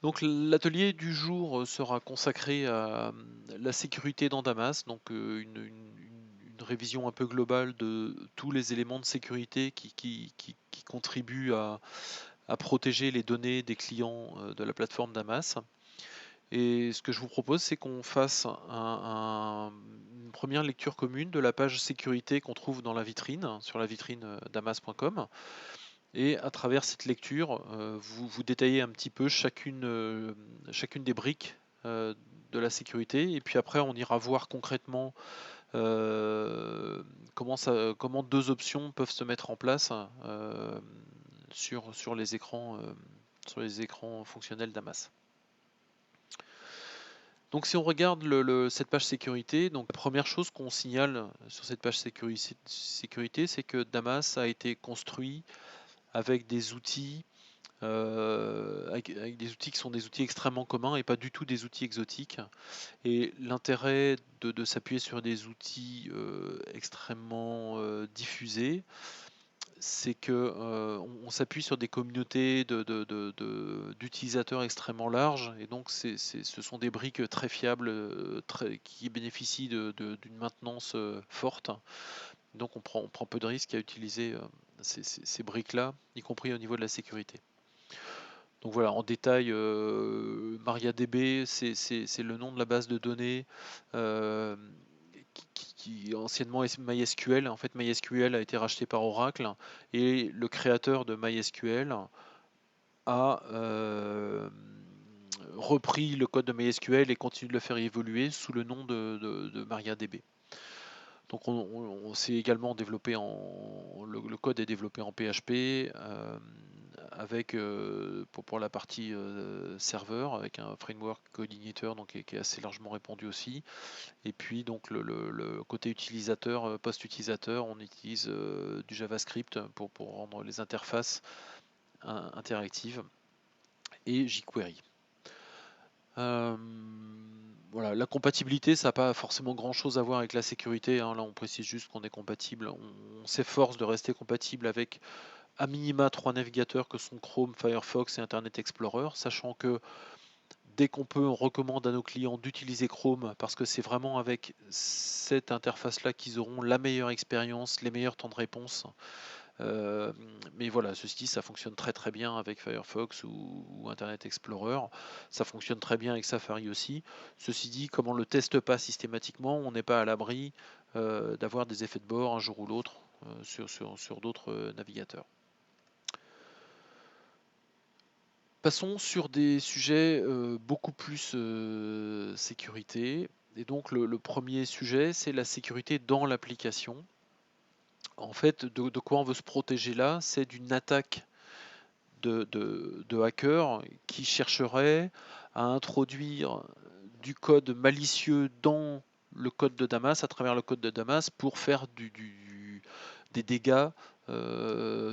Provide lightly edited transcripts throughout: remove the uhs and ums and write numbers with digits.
Donc l'atelier du jour sera consacré à la sécurité dans Damas, donc une révision un peu globale de tous les éléments de sécurité qui contribuent à protéger les données des clients de la plateforme Damas. Et ce que je vous propose, c'est qu'on fasse une première lecture commune de la page sécurité qu'on trouve dans la vitrine, sur la vitrine damas.com. Et à travers cette lecture, vous détaillez un petit peu chacune des briques euh, de la sécurité. Et puis après, on ira voir concrètement euh, comment deux options peuvent se mettre en place sur les écrans fonctionnels Damas. Donc si on regarde cette page sécurité, donc la première chose qu'on signale sur cette page sécurité, c'est que Damas a été construit avec des outils avec des outils qui sont des outils extrêmement communs et pas du tout des outils exotiques. Et l'intérêt de s'appuyer sur des outils extrêmement diffusés, c'est que on s'appuie sur des communautés d'utilisateurs extrêmement larges, et donc ce sont des briques très fiables, qui bénéficient d'une maintenance forte. Donc on prend peu de risques à utiliser ces briques-là, y compris au niveau de la sécurité. Donc voilà, en détail, MariaDB, c'est le nom de la base de données euh, qui anciennement est MySQL. En fait, MySQL a été racheté par Oracle et le créateur de MySQL a repris le code de MySQL et continue de le faire évoluer sous le nom de MariaDB. Donc on s'est également développé le code est développé en PHP avec pour la partie serveur avec un framework coordinator donc qui est assez largement répandu aussi. Et puis donc le côté utilisateur, post-utilisateur, on utilise du JavaScript pour rendre les interfaces interactives et jQuery. Euh, voilà, la compatibilité, ça n'a pas forcément grand-chose à voir avec la sécurité, hein. Là, on précise juste qu'on est compatible. On s'efforce de rester compatible avec à minima trois navigateurs que sont Chrome, Firefox et Internet Explorer, sachant que dès qu'on peut, on recommande à nos clients d'utiliser Chrome parce que c'est vraiment avec cette interface-là qu'ils auront la meilleure expérience, les meilleurs temps de réponse. Euh, mais voilà, ceci dit, ça fonctionne très très bien avec Firefox ou Internet Explorer. Ça fonctionne très bien avec Safari aussi. Ceci dit, comme on ne le teste pas systématiquement, on n'est pas à l'abri d'avoir des effets de bord un jour ou l'autre sur d'autres navigateurs. Passons sur des sujets beaucoup plus sécurité. Et donc le premier sujet, c'est la sécurité dans l'application. En fait, de quoi on veut se protéger là? C'est d'une attaque de hackers qui chercheraient à introduire du code malicieux dans le code de Damas, à travers le code de Damas, pour faire des dégâts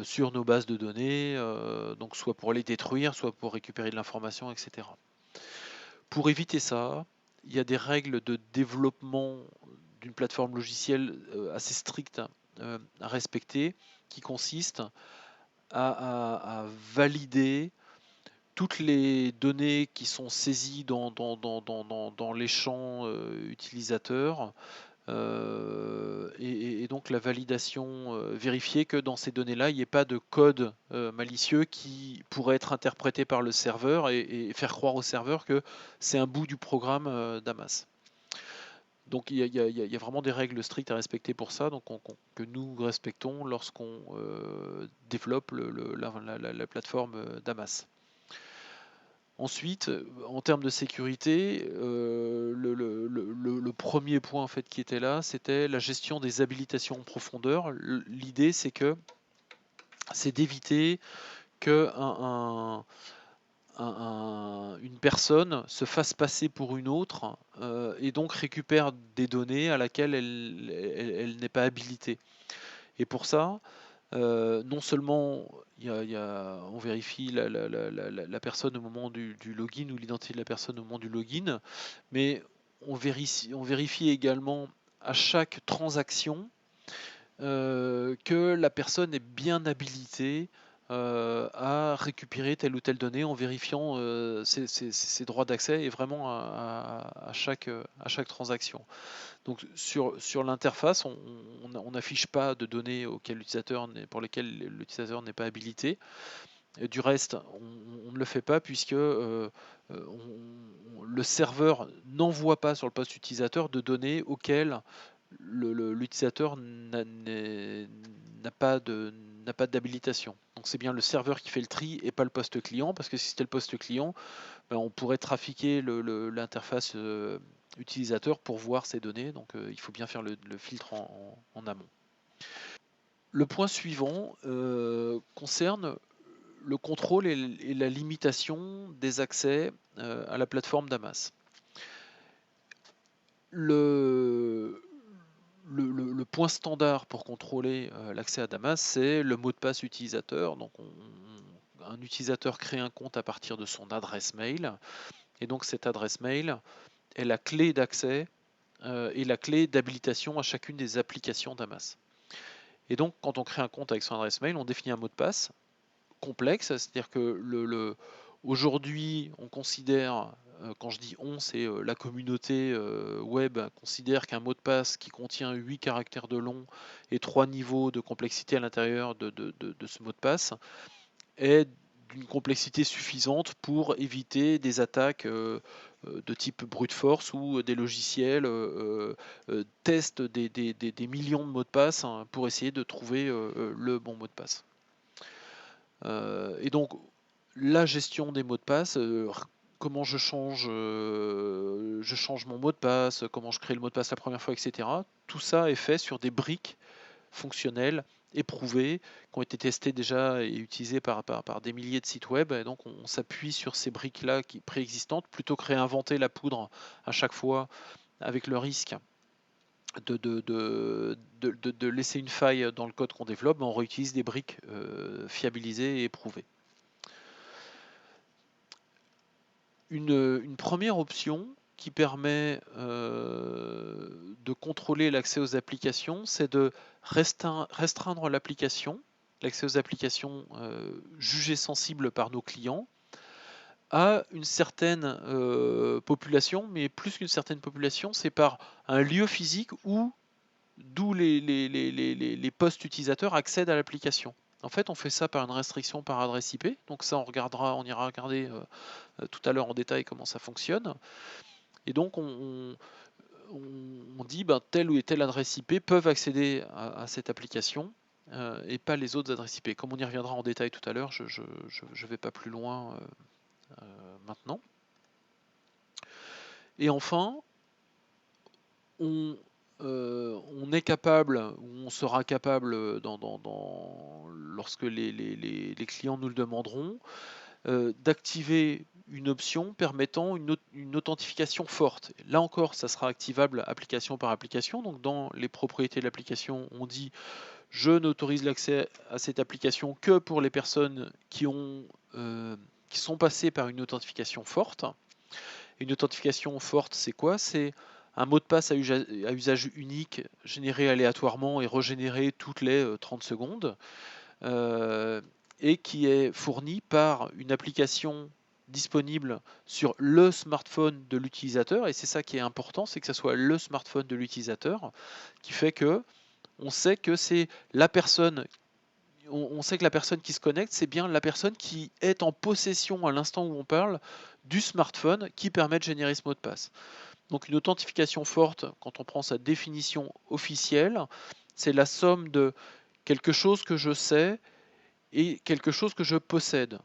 sur nos bases de données, donc soit pour les détruire, soit pour récupérer de l'information, etc. Pour éviter ça, il y a des règles de développement d'une plateforme logicielle assez strictes à respecter, qui consistent à valider toutes les données qui sont saisies dans les champs utilisateurs et donc la validation, vérifier que dans ces données-là, il n'y ait pas de code malicieux qui pourrait être interprété par le serveur et faire croire au serveur que c'est un bout du programme Damas. Donc il y a vraiment des règles strictes à respecter pour ça, donc que nous respectons lorsqu'on développe la plateforme Damas. Ensuite, en termes de sécurité, le premier point en fait qui était là, c'était la gestion des habilitations en profondeur. L'idée, c'est d'éviter que une personne se fasse passer pour une autre et donc récupère des données à laquelle elle n'est pas habilitée. Et pour ça, non seulement on vérifie la personne au moment du login ou l'identité de la personne au moment du login, mais on vérifie également à chaque transaction que la personne est bien habilitée à récupérer telle ou telle donnée en vérifiant ses droits d'accès et vraiment à chaque transaction. Donc sur l'interface, on n'affiche pas de données pour lesquelles l'utilisateur n'est pas habilité. Et du reste, on ne le fait pas puisque le serveur n'envoie pas sur le poste utilisateur de données auxquelles l'utilisateur n'a pas d'habilitation. Donc c'est bien le serveur qui fait le tri et pas le poste client, parce que si c'était le poste client, ben, on pourrait trafiquer l'interface utilisateur pour voir ces données. Donc il faut bien faire le filtre en amont. Le point suivant concerne le contrôle et la limitation des accès à la plateforme Damas. Le point standard pour contrôler l'accès à Damas, c'est le mot de passe utilisateur. Donc un utilisateur crée un compte à partir de son adresse mail, et donc cette adresse mail est la clé d'accès et la clé d'habilitation à chacune des applications Damas. Et donc quand on crée un compte avec son adresse mail, on définit un mot de passe complexe, c'est-à-dire que aujourd'hui on considère, quand je dis on, c'est la communauté web considère qu'un mot de passe qui contient 8 caractères de long et 3 niveaux de complexité à l'intérieur de ce mot de passe est d'une complexité suffisante pour éviter des attaques de type brute force où des logiciels testent des millions de mots de passe hein, pour essayer de trouver le bon mot de passe. Et donc, la gestion des mots de passe, comment je change mon mot de passe, comment je crée le mot de passe la première fois, etc. Tout ça est fait sur des briques fonctionnelles, éprouvées, qui ont été testées déjà et utilisées par des milliers de sites web. Et donc, on s'appuie sur ces briques-là préexistantes plutôt que réinventer la poudre à chaque fois avec le risque de laisser une faille dans le code qu'on développe. On réutilise des briques fiabilisées et éprouvées. Une première option qui permet de contrôler l'accès aux applications, c'est de restreindre l'accès aux applications jugées sensibles par nos clients, à une certaine population, mais plus qu'une certaine population, c'est par un lieu physique d'où les postes utilisateurs accèdent à l'application. En fait, on fait ça par une restriction par adresse IP. Donc ça, on ira regarder tout à l'heure en détail comment ça fonctionne. Et donc on dit ben, telle ou telle adresse IP peuvent accéder à cette application et pas les autres adresses IP. Comme on y reviendra en détail tout à l'heure, je ne vais pas plus loin maintenant. Et enfin, on est capable, ou on sera capable, lorsque les clients nous le demanderont, d'activer une option permettant une authentification forte. Là encore, ça sera activable application par application. Donc dans les propriétés de l'application, on dit je n'autorise l'accès à cette application que pour les personnes qui sont passées par une authentification forte. Une authentification forte, c'est quoi? C'est un mot de passe à usage unique généré aléatoirement et régénéré toutes les 30 secondes et qui est fourni par une application disponible sur le smartphone de l'utilisateur. Et c'est ça qui est important, c'est que ce soit le smartphone de l'utilisateur qui fait que on sait que c'est la personne on sait que la personne qui se connecte, c'est bien la personne qui est en possession à l'instant où on parle du smartphone qui permet de générer ce mot de passe. Donc une authentification forte, quand on prend sa définition officielle, c'est la somme de quelque chose que je sais et quelque chose que je possède.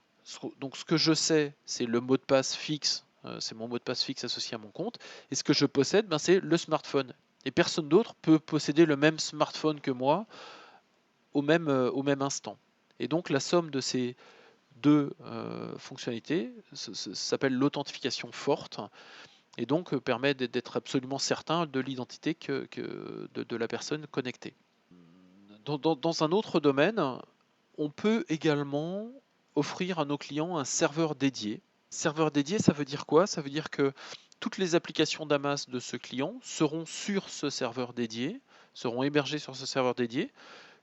Donc ce que je sais, c'est le mot de passe fixe, c'est mon mot de passe fixe associé à mon compte, et ce que je possède, ben, c'est le smartphone. Et personne d'autre peut posséder le même smartphone que moi au même instant. Et donc la somme de ces deux fonctionnalités s'appelle l'authentification forte, et donc permet d'être absolument certain de l'identité de la personne connectée. Dans un autre domaine, on peut également offrir à nos clients un serveur dédié. Serveur dédié, ça veut dire quoi? Ça veut dire que toutes les applications Damas de ce client seront sur ce serveur dédié, seront hébergées sur ce serveur dédié.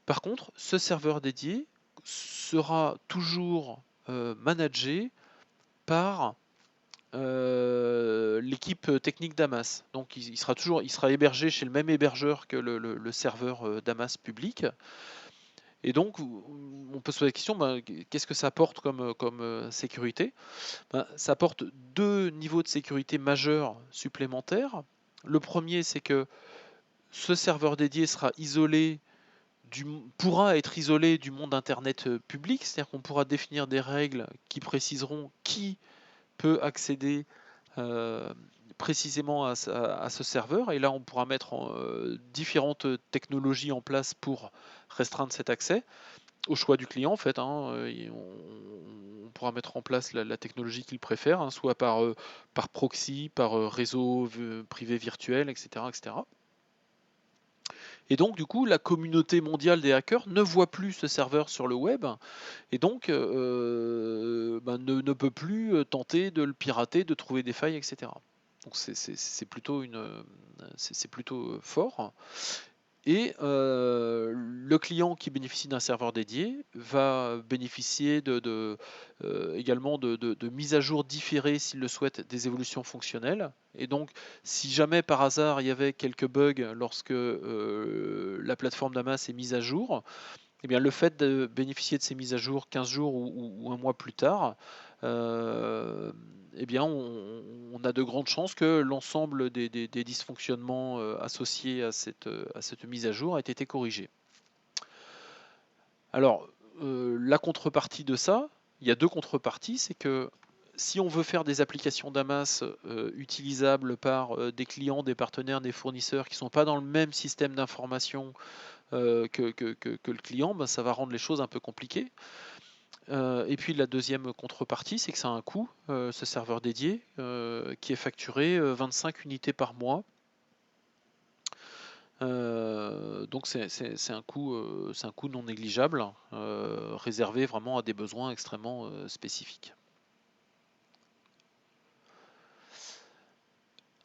Par contre, ce serveur dédié sera toujours managé par l'équipe technique Damas. Donc il sera hébergé chez le même hébergeur que le serveur Damas public. Et donc on peut se poser la question, ben, qu'est-ce que ça apporte comme sécurité? Ben, ça apporte deux niveaux de sécurité majeurs supplémentaires. Le premier, c'est que ce serveur dédié pourra être isolé du monde Internet public, c'est-à-dire qu'on pourra définir des règles qui préciseront qui peut accéder euh, précisément à ce serveur. Et là, on pourra mettre différentes technologies en place pour restreindre cet accès au choix du client en fait. On pourra mettre en place la technologie qu'il préfère, hein, soit par proxy, par réseau privé virtuel, etc., etc. Et donc, du coup, la communauté mondiale des hackers ne voit plus ce serveur sur le web et donc ben, ne peut plus tenter de le pirater, de trouver des failles, etc. Donc, c'est plutôt fort. Et le client qui bénéficie d'un serveur dédié va bénéficier également de mises à jour différées s'il le souhaite des évolutions fonctionnelles. Et donc, si jamais par hasard il y avait quelques bugs lorsque la plateforme Damas est mise à jour, eh bien, le fait de bénéficier de ces mises à jour 15 jours ou un mois plus tard, eh bien, on a de grandes chances que l'ensemble des dysfonctionnements associés à cette mise à jour ait été corrigé. Alors, la contrepartie de ça, il y a deux contreparties, c'est que si on veut faire des applications Damas utilisables par des clients, des partenaires, des fournisseurs qui ne sont pas dans le même système d'information que le client, ben, ça va rendre les choses un peu compliquées. Et puis la deuxième contrepartie, c'est que ça a un coût, ce serveur dédié, qui est facturé 25 unités par mois. Donc c'est un coût non négligeable, réservé vraiment à des besoins extrêmement spécifiques.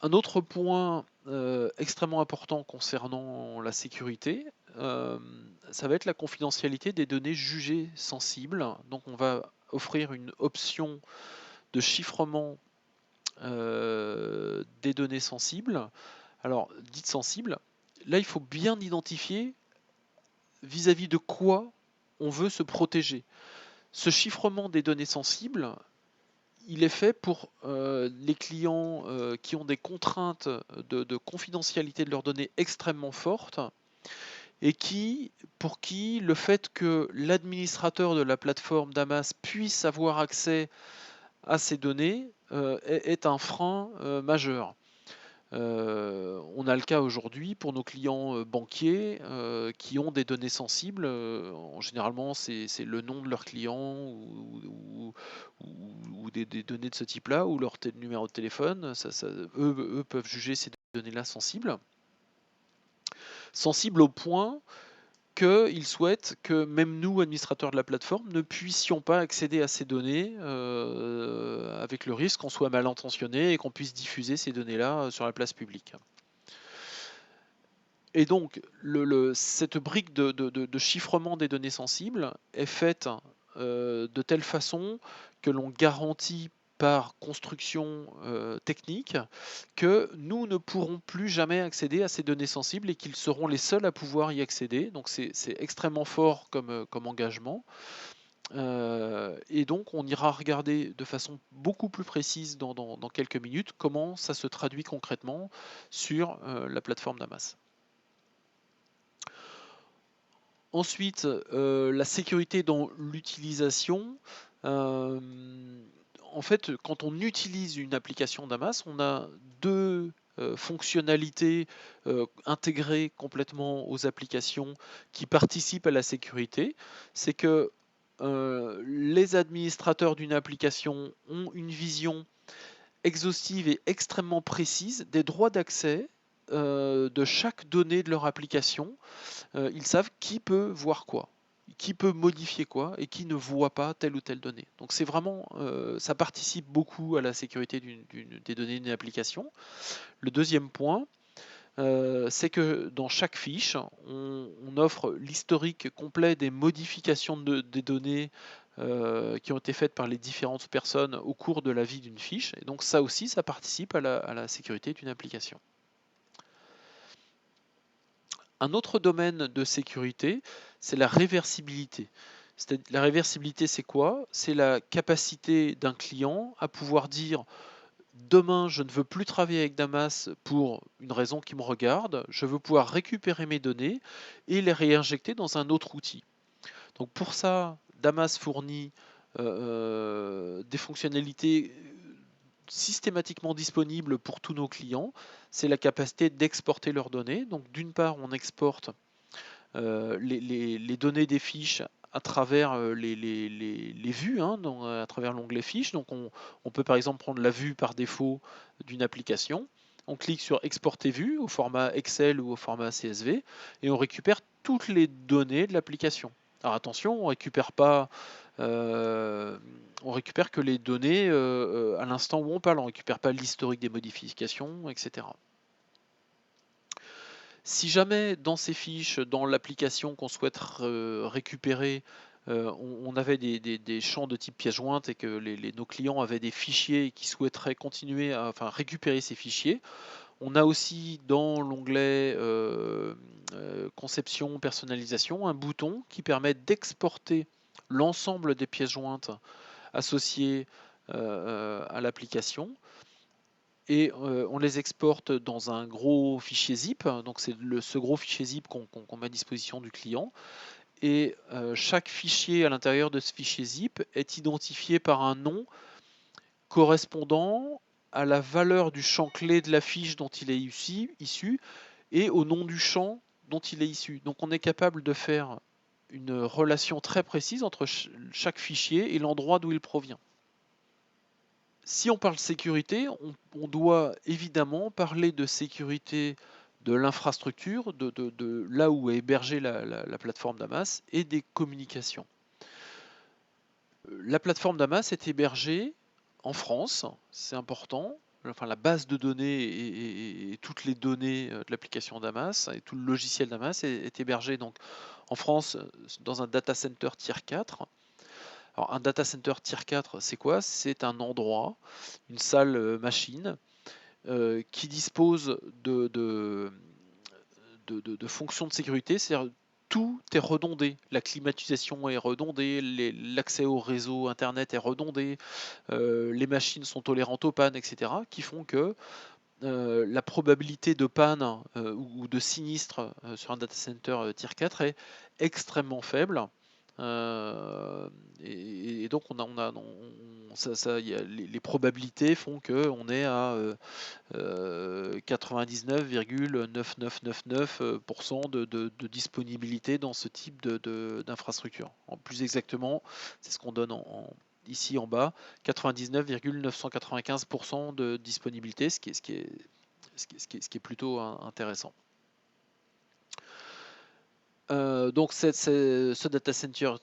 Un autre point extrêmement important concernant la sécurité, ça va être la confidentialité des données jugées sensibles. Donc on va offrir une option de chiffrement des données sensibles. Alors, dites sensibles, là il faut bien identifier vis-à-vis de quoi on veut se protéger. Ce chiffrement des données sensibles, il est fait pour les clients qui ont des contraintes de confidentialité de leurs données extrêmement fortes et pour qui le fait que l'administrateur de la plateforme Damas puisse avoir accès à ces données est un frein majeur. On a le cas aujourd'hui pour nos clients banquiers qui ont des données sensibles. Généralement, c'est le nom de leurs clients ou des données de ce type-là, ou leur numéro de téléphone. Eux peuvent juger ces données-là sensibles. Sensibles au point qu'ils souhaitent que même nous, administrateurs de la plateforme, ne puissions pas accéder à ces données avec le risque qu'on soit mal intentionné et qu'on puisse diffuser ces données-là sur la place publique. Et donc, cette brique de chiffrement des données sensibles est faite de telle façon que l'on garantit par construction technique que nous ne pourrons plus jamais accéder à ces données sensibles et qu'ils seront les seuls à pouvoir y accéder. Donc c'est extrêmement fort comme engagement. Et donc on ira regarder de façon beaucoup plus précise dans quelques minutes comment ça se traduit concrètement sur la plateforme Damas. Ensuite, la sécurité dans l'utilisation. En fait, quand on utilise une application Damas, on a deux fonctionnalités intégrées complètement aux applications qui participent à la sécurité. C'est que les administrateurs d'une application ont une vision exhaustive et extrêmement précise des droits d'accès de chaque donnée de leur application. Ils savent qui peut voir quoi, qui peut modifier quoi et qui ne voit pas telle ou telle donnée. Donc c'est vraiment, ça participe beaucoup à la sécurité des données d'une application. Le deuxième point, c'est que dans chaque fiche, on offre l'historique complet des modifications des données qui ont été faites par les différentes personnes au cours de la vie d'une fiche. Et donc ça aussi, ça participe à la sécurité d'une application. Un autre domaine de sécurité, c'est la réversibilité. La réversibilité, c'est quoi? C'est la capacité d'un client à pouvoir dire demain, je ne veux plus travailler avec Damas pour une raison qui me regarde, je veux pouvoir récupérer mes données et les réinjecter dans un autre outil. Donc pour ça, Damas fournit des fonctionnalités systématiquement disponibles pour tous nos clients. C'est la capacité d'exporter leurs données. Donc d'une part, on exporte les données des fiches à travers les vues, hein, donc, à travers l'onglet fiches. Donc on peut par exemple prendre la vue par défaut d'une application. On clique sur exporter vue au format Excel ou au format CSV et on récupère toutes les données de l'application. Alors attention, on récupère que les données à l'instant où on parle, on récupère pas l'historique des modifications, etc. Si jamais dans ces fiches, dans l'application qu'on souhaite récupérer, on avait des champs de type pièce jointe et que nos clients avaient des fichiers qui souhaiteraient continuer à récupérer ces fichiers, on a aussi dans l'onglet conception, personnalisation, un bouton qui permet d'exporter l'ensemble des pièces jointes associées à l'application et on les exporte dans un gros fichier zip. Donc c'est ce gros fichier zip qu'on met à disposition du client. Et chaque fichier à l'intérieur de ce fichier zip est identifié par un nom correspondant à la valeur du champ clé de la fiche dont il est issu et au nom du champ dont il est issu. Donc on est capable de faire une relation très précise entre chaque fichier et l'endroit d'où il provient. Si on parle sécurité, on doit évidemment parler de sécurité de l'infrastructure, de là où est hébergée la plateforme Damas et des communications. La plateforme Damas est hébergée en France, c'est important. Enfin, la base de données et toutes les données de l'application Damas et tout le logiciel Damas est hébergé donc en France dans un data center tier 4. Alors, un data center tier 4, c'est quoi? C'est un endroit, une salle machine, qui dispose de fonctions de sécurité, c'est-à-dire tout est redondé. La climatisation est redondée, l'accès au réseau Internet est redondé, les machines sont tolérantes aux pannes, etc., qui font que la probabilité de panne ou de sinistre sur un data center tier 4 est extrêmement faible. Euh, donc les probabilités font qu'on est à 99,9999% de disponibilité dans ce type d'infrastructure. Plus exactement, c'est ce qu'on donne ici en bas, 99,995% de disponibilité, ce qui est plutôt intéressant. Donc ce data center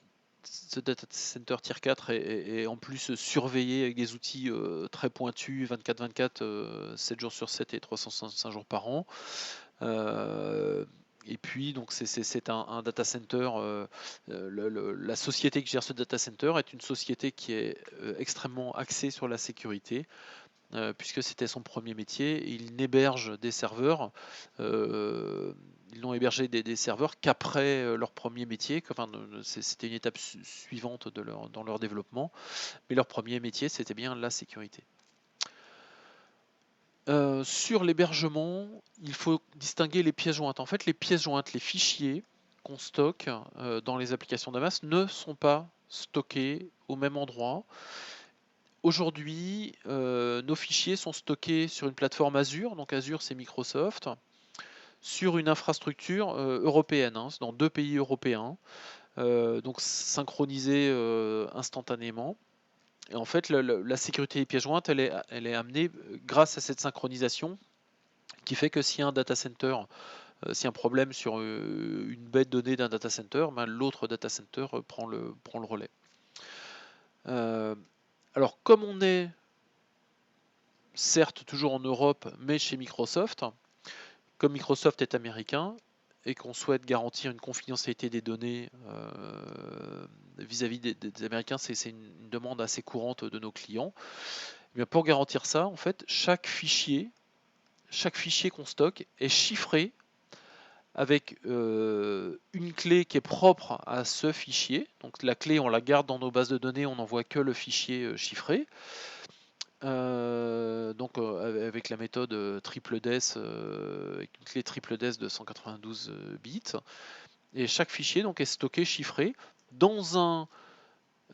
tier 4 est en plus surveillé avec des outils très pointus 24/24, 7 jours sur 7 et 365 jours par an. Et puis donc c'est un data center. La société qui gère ce data center est une société qui est extrêmement axée sur la sécurité. Puisque c'était son premier métier, il n'héberge des serveurs, ils n'ont hébergé des serveurs qu'après leur premier métier, c'était une étape suivante dans leur développement, mais leur premier métier c'était bien la sécurité. Sur l'hébergement, il faut distinguer les pièces jointes. En fait, les pièces jointes, les fichiers qu'on stocke dans les applications Damas ne sont pas stockés au même endroit. Aujourd'hui, nos fichiers sont stockés sur une plateforme Azure, donc Azure c'est Microsoft, sur une infrastructure européenne, hein, dans 2 pays européens, donc synchronisée instantanément. Et en fait, la sécurité des pièces jointes, elle est amenée grâce à cette synchronisation, qui fait que s'il y a un data center, s'il y a un problème sur une bête donnée d'un data center, ben, l'autre data center prend le relais. Alors, comme on est certes toujours en Europe, mais chez Microsoft, comme Microsoft est américain et qu'on souhaite garantir une confidentialité des données vis-à-vis des Américains, c'est une demande assez courante de nos clients. Eh bien, pour garantir ça, en fait, chaque fichier qu'on stocke est chiffré avec une clé qui est propre à ce fichier. Donc la clé, on la garde dans nos bases de données, on n'envoie que le fichier chiffré. Donc avec la méthode triple DES, avec une clé triple DES de 192 bits. Et chaque fichier donc, est stocké, chiffré, dans un...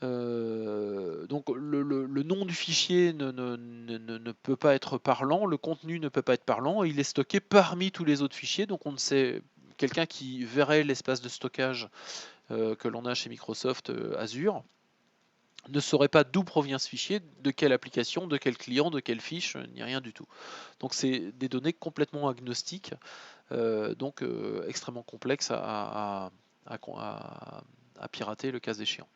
donc le nom du fichier ne peut pas être parlant, le contenu ne peut pas être parlant, et il est stocké parmi tous les autres fichiers, donc on ne sait... Quelqu'un qui verrait l'espace de stockage que l'on a chez Microsoft Azure ne saurait pas d'où provient ce fichier, de quelle application, de quel client, de quelle fiche, ni rien du tout. Donc c'est des données complètement agnostiques, donc extrêmement complexes à pirater le cas échéant.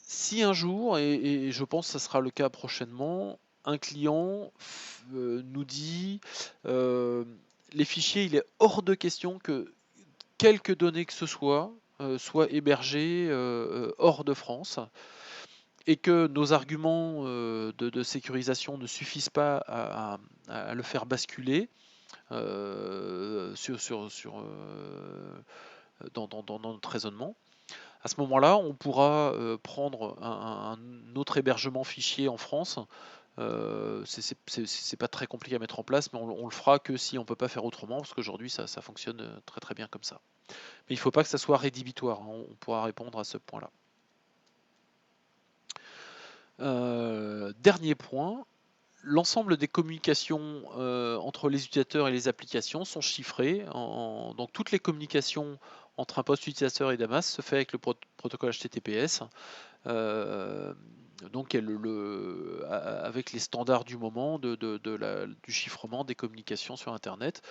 Si un jour, et je pense que ce sera le cas prochainement, un client nous dit les fichiers, il est hors de question que quelques données que ce soit soient hébergées hors de France, et que nos arguments de sécurisation ne suffisent pas à le faire basculer dans notre raisonnement. À ce moment-là, on pourra prendre un autre hébergement fichier en France. C'est pas très compliqué à mettre en place, mais on le fera que si on ne peut pas faire autrement, parce qu'aujourd'hui ça fonctionne très très bien comme ça. Mais il ne faut pas que ça soit rédhibitoire, hein, on pourra répondre à ce point-là. Dernier point, l'ensemble des communications entre les utilisateurs et les applications sont chiffrées. Donc toutes les communications entre un poste utilisateur et Damas se fait avec le protocole HTTPS. Donc avec les standards du moment du chiffrement des communications sur Internet.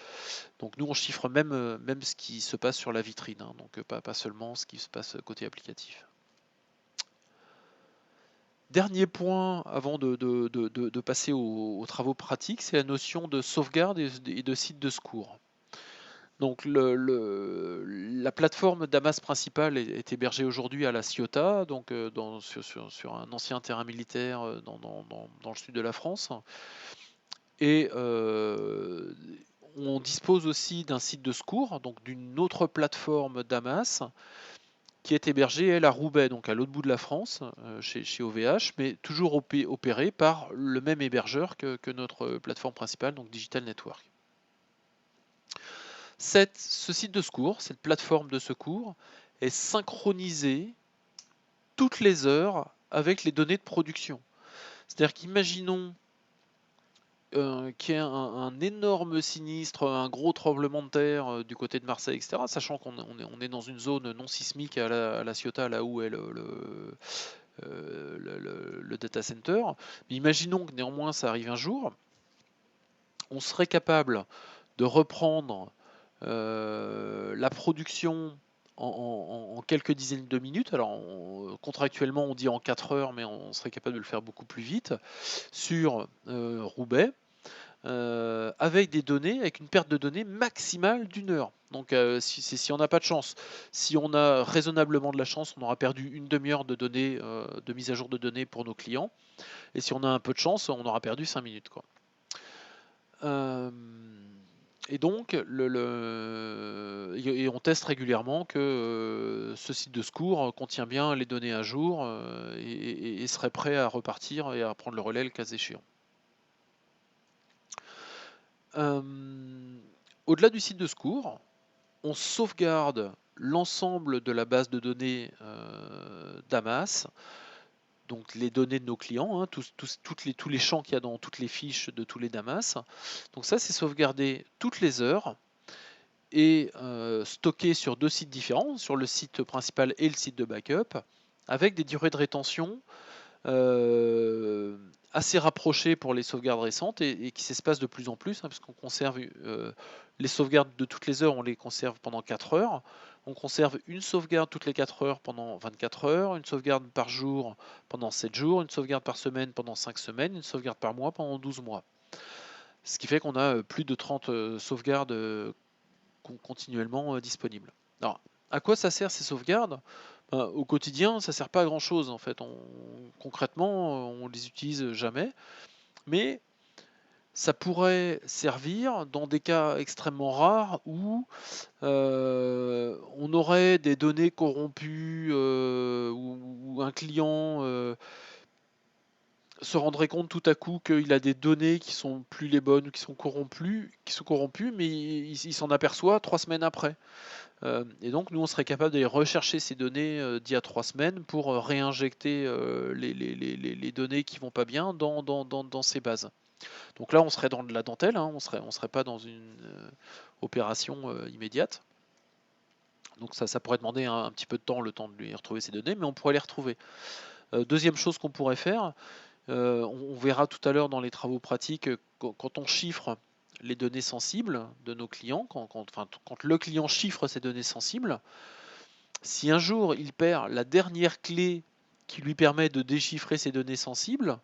Donc nous on chiffre même ce qui se passe sur la vitrine, hein, donc pas seulement ce qui se passe côté applicatif. Dernier point avant de passer aux travaux pratiques, c'est la notion de sauvegarde et de site de secours. Donc la plateforme Damas principale est hébergée aujourd'hui à La Ciotat, donc sur un ancien terrain militaire dans le sud de la France. Et on dispose aussi d'un site de secours, donc d'une autre plateforme Damas, qui est hébergée, elle, à Roubaix, donc à l'autre bout de la France, chez OVH, mais toujours opérée par le même hébergeur que notre plateforme principale, donc Digital Network. Ce site de secours, cette plateforme de secours, est synchronisée toutes les heures avec les données de production. C'est-à-dire qu'imaginons qu'il y ait un énorme sinistre, un gros tremblement de terre du côté de Marseille, etc., sachant qu'on est dans une zone non sismique à la Ciotat, là où est le data center. Mais imaginons que néanmoins ça arrive un jour, on serait capable de reprendre la production en quelques dizaines de minutes. Alors contractuellement on dit en 4 heures, mais on serait capable de le faire beaucoup plus vite sur Roubaix. Avec des données, avec une perte de données maximale d'1 heure. Donc si on n'a pas de chance, si on a raisonnablement de la chance, on aura perdu une demi-heure de données, de mise à jour de données pour nos clients. Et si on a un peu de chance, on aura perdu 5 minutes, quoi. Et donc, et on teste régulièrement que ce site de secours contient bien les données à jour et serait prêt à repartir et à prendre le relais le cas échéant. Au-delà du site de secours, on sauvegarde l'ensemble de la base de données Damas, donc les données de nos clients, hein, tous les champs qu'il y a dans toutes les fiches de tous les Damas. Donc ça, c'est sauvegardé toutes les heures et stocké sur 2 sites différents, sur le site principal et le site de backup, avec des durées de rétention assez rapprochées pour les sauvegardes récentes et qui s'espacent de plus en plus, hein, puisqu'on conserve les sauvegardes de toutes les heures, on les conserve pendant 4 heures. On conserve une sauvegarde toutes les 4 heures pendant 24 heures, une sauvegarde par jour pendant 7 jours, une sauvegarde par semaine pendant 5 semaines, une sauvegarde par mois pendant 12 mois. Ce qui fait qu'on a plus de 30 sauvegardes continuellement disponibles. Alors, à quoi ça sert ces sauvegardes? Au quotidien, ça sert pas à grand chose en fait. Concrètement, on les utilise jamais, mais ça pourrait servir dans des cas extrêmement rares où on aurait des données corrompues ou un client se rendrait compte tout à coup qu'il a des données qui sont plus les bonnes ou qui sont corrompues, mais il s'en aperçoit 3 semaines après. Et donc nous on serait capable d'aller rechercher ces données d'il y a 3 semaines pour réinjecter les données qui vont pas bien dans ces bases. Donc là on serait dans de la dentelle, hein, on serait pas dans une opération immédiate. Donc ça pourrait demander un petit peu de temps, le temps de lui retrouver ces données, mais on pourrait les retrouver. Deuxième chose qu'on pourrait faire, on verra tout à l'heure dans les travaux pratiques, quand on chiffre les données sensibles de nos clients, quand le client chiffre ces données sensibles, si un jour il perd la dernière clé qui lui permet de déchiffrer ces données sensibles,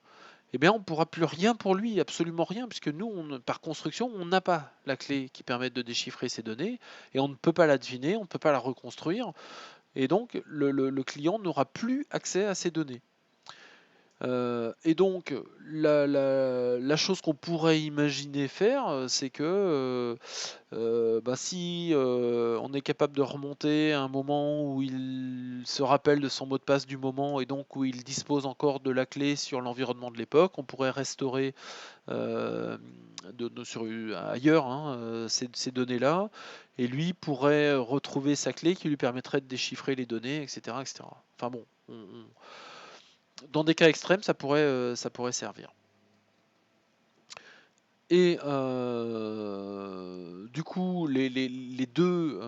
eh bien on ne pourra plus rien pour lui, absolument rien, puisque nous, par construction, on n'a pas la clé qui permet de déchiffrer ces données, et on ne peut pas la deviner, on ne peut pas la reconstruire, et donc le client n'aura plus accès à ces données. Et donc, la chose qu'on pourrait imaginer faire, c'est que si on est capable de remonter à un moment où il se rappelle de son mot de passe du moment et donc où il dispose encore de la clé sur l'environnement de l'époque, on pourrait restaurer ailleurs, hein, ces données-là, et lui pourrait retrouver sa clé qui lui permettrait de déchiffrer les données, etc., etc. Enfin bon, dans des cas extrêmes, ça pourrait servir. Et du coup, les deux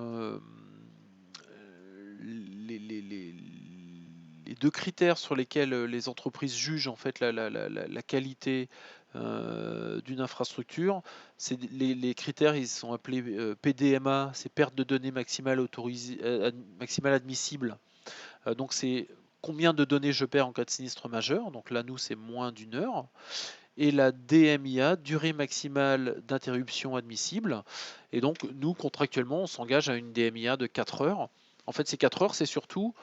critères sur lesquels les entreprises jugent en fait la qualité d'une infrastructure, c'est les critères, ils sont appelés PDMA, c'est perte de données maximale maximale admissible. Donc c'est combien de données je perds en cas de sinistre majeur. Donc là, nous, c'est moins d'1 heure. Et la DMIA, durée maximale d'interruption admissible. Et donc, nous, contractuellement, on s'engage à une DMIA de 4 heures. En fait, ces 4 heures, c'est surtout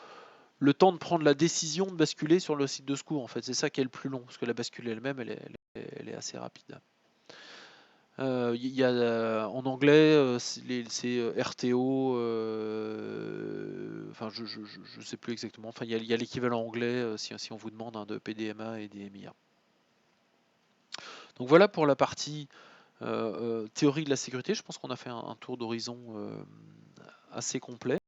le temps de prendre la décision de basculer sur le site de secours. En fait, c'est ça qui est le plus long, parce que la bascule elle-même, elle est assez rapide. En anglais, c'est RTO, enfin je ne sais plus exactement, enfin il y a l'équivalent anglais si on vous demande de PDMA et DMIA. Donc voilà pour la partie théorie de la sécurité, je pense qu'on a fait un tour d'horizon assez complet.